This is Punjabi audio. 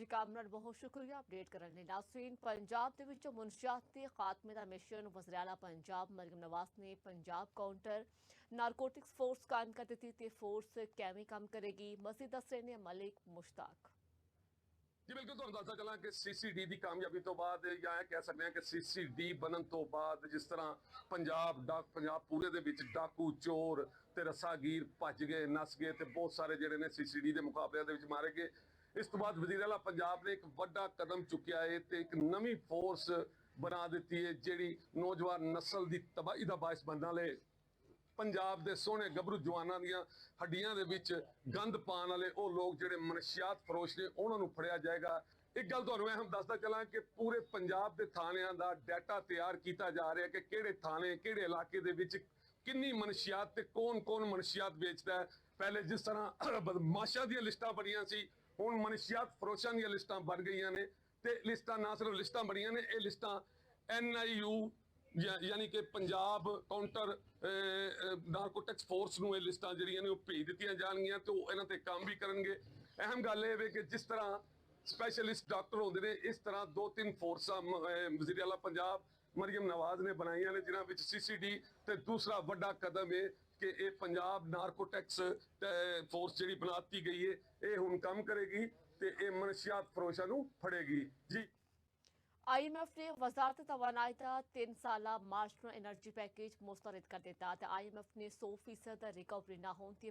ਜੀ ਕਾਮਰਾਨ ਬਹੁਤ ਸ਼ੁਕਰੀਆ ਅਪਡੇਟ ਕਰਨ ਲਈ। ਨਾਸਰੀਨ, ਪੰਜਾਬ ਦੇ ਵਿੱਚ ਮੁਨਸ਼ਿਆਤ ਦੇ ਖਾਤਮੇ ਦਾ ਮਿਸ਼ਨ ਵਜ਼ੀਰ ਆਲਾ ਪੰਜਾਬ ਮਰੀਮ ਨਵਾਜ਼ ਨੇ ਪੰਜਾਬ ਕਾਊਂਟਰ ਨਾਰਕੋਟਿਕਸ ਫੋਰਸ ਕਾਇਮ ਕਰ ਦਿੱਤੀ ਤੇ ਫੋਰਸ ਕਿਵੇਂ ਕੰਮ ਕਰੇਗੀ, ਮਜ਼ੀਦ ਦੱਸ ਰਹੇ ਨੇ ਮਲਿਕ ਮੁਸ਼ਤਾਕ। जी बिल्कुल ਤੁਹਾਨੂੰ ਦੱਸਦਾ ਚੱਲਾਂ ਕਿ ਸੀਸੀਡੀ ਦੀ ਕਾਮਯਾਬੀ ਤੋਂ ਬਾਅਦ ਜਾਂ ਇਹ ਕਹਿ ਸਕਦੇ ਹਾਂ ਕਿ ਸੀਸੀਡੀ ਬਣਨ ਤੋਂ ਬਾਅਦ ਜਿਸ ਤਰ੍ਹਾਂ ਪੰਜਾਬ ਪੂਰੇ ਦੇ ਵਿੱਚ ਡਾਕੂ ਚੋਰ ਤੇ ਰਸਾਗੀਰ ਭੱਜ ਗਏ, ਨਸ ਗਏ ਤੇ ਬਹੁਤ ਸਾਰੇ ਜਿਹੜੇ ਨੇ ਸੀਸੀਡੀ ਦੇ ਮੁਕਾਬਲਿਆਂ ਦੇ ਵਿੱਚ ਮਾਰੇ ਗਏ। ਇਸ ਤੋਂ ਬਾਅਦ ਵਜ਼ੀਰ ਆਲਾ ਪੰਜਾਬ ਨੇ ਇੱਕ ਵੱਡਾ ਕਦਮ ਚੁੱਕਿਆ ਹੈ ਤੇ ਇੱਕ ਨਵੀਂ ਫੋਰਸ ਬਣਾ ਦਿੱਤੀ ਹੈ ਜਿਹੜੀ ਨੌਜਵਾਨ ਨਸਲ ਦੀ ਤਬਾਹੀ ਦਾ ਬਾਇਸ ਬਣਨ ਵਾਲੇ ਪੰਜਾਬ ਦੇ ਸੋਹਣੇ ਗੱਭਰੂ ਜਵਾਨਾਂ ਦੀਆਂ ਹੱਡੀਆਂ ਦੇ ਵਿੱਚ ਗੰਦ ਪਾਉਣ ਵਾਲੇ ਉਹ ਲੋਕ ਜਿਹੜੇ ਮਨਸ਼ਿਆਤ ਫਰੋਸ਼ ਨੇ ਉਹਨਾਂ ਨੂੰ ਫੜਿਆ ਜਾਏਗਾ। ਇੱਕ ਗੱਲ ਤੁਹਾਨੂੰ ਅਹਿਮ ਦੱਸਦਾ ਚੱਲਾਂ ਕਿ ਪੂਰੇ ਪੰਜਾਬ ਦੇ ਥਾਣਿਆਂ ਦਾ ਡਾਟਾ ਤਿਆਰ ਕੀਤਾ ਜਾ ਰਿਹਾ ਕਿ ਕਿਹੜੇ ਥਾਣੇ ਕਿਹੜੇ ਇਲਾਕੇ ਦੇ ਵਿੱਚ ਕਿੰਨੀ ਮਨਸ਼ਿਆਤ ਤੇ ਕੌਣ ਮਨਸ਼ਿਆਤ ਵੇਚਦਾ ਹੈ। ਪਹਿਲੇ ਜਿਸ ਤਰ੍ਹਾਂ ਬਦਮਾਸ਼ਾਂ ਦੀਆਂ ਲਿਸਟਾਂ ਬਣੀਆਂ ਸੀ, ਹੁਣ ਮਨਸ਼ਿਆਤ ਫਰੋਸ਼ਾਂ ਦੀਆਂ ਲਿਸਟਾਂ ਬਣ ਗਈਆਂ ਨੇ ਤੇ ਲਿਸਟਾਂ ਨਾ ਸਿਰਫ ਲਿਸਟਾਂ ਬਣੀਆਂ ਨੇ, ਇਹ ਲਿਸਟਾਂ NIU यानी कि पंजाब काउंटर नारकोटिक्स फोर्स ਨੂੰ ਇਹ ਲਿਸਟਾਂ ਜਿਹੜੀਆਂ ਨੇ ਉਹ ਭੇਜ ਦਿੱਤੀਆਂ ਜਾਣਗੀਆਂ ਤੇ ਉਹ ਇਹਨਾਂ ਤੇ ਕੰਮ ਵੀ ਕਰਨਗੇ। ਅਹਿਮ ਗੱਲ ਇਹ ਹੈ ਕਿ ਜਿਸ ਤਰ੍ਹਾਂ ਸਪੈਸ਼ਲਿਸਟ ਡਾਕਟਰ ਹੁੰਦੇ ਨੇ ਇਸ ਤਰ੍ਹਾਂ ਦੋ ਤਿੰਨ ਫੋਰਸਾਂ ਵਜ਼ੀਰ ਆਲਾ ਪੰਜਾਬ ਮਰੀਮ ਨਵਾਜ਼ ਨੇ ਬਣਾਈਆਂ ਨੇ ਜਿਨ੍ਹਾਂ ਵਿੱਚ CCD ਤੇ ਦੂਸਰਾ ਵੱਡਾ ਕਦਮ ਹੈ ਕਿ ਇਹ ਪੰਜਾਬ ਨਾਰਕੋਟਿਕਸ ਫੋਰਸ ਜਿਹੜੀ ਬਣਾਤੀ ਗਈ ਹੈ ਇਹ ਹੁਣ ਕੰਮ ਕਰੇਗੀ ਤੇ ਇਹ ਮਨਸ਼ਿਆਤ ਫਰੋਸ਼ਾਂ ਨੂੰ ਫੜੇਗੀ। ਜੀ IMF ने वजारत तवानाई का 3 साला मार्शनल एनर्जी पैकेज मुस्तरद कर दिता। IMF ने 100% रिकवरी न होने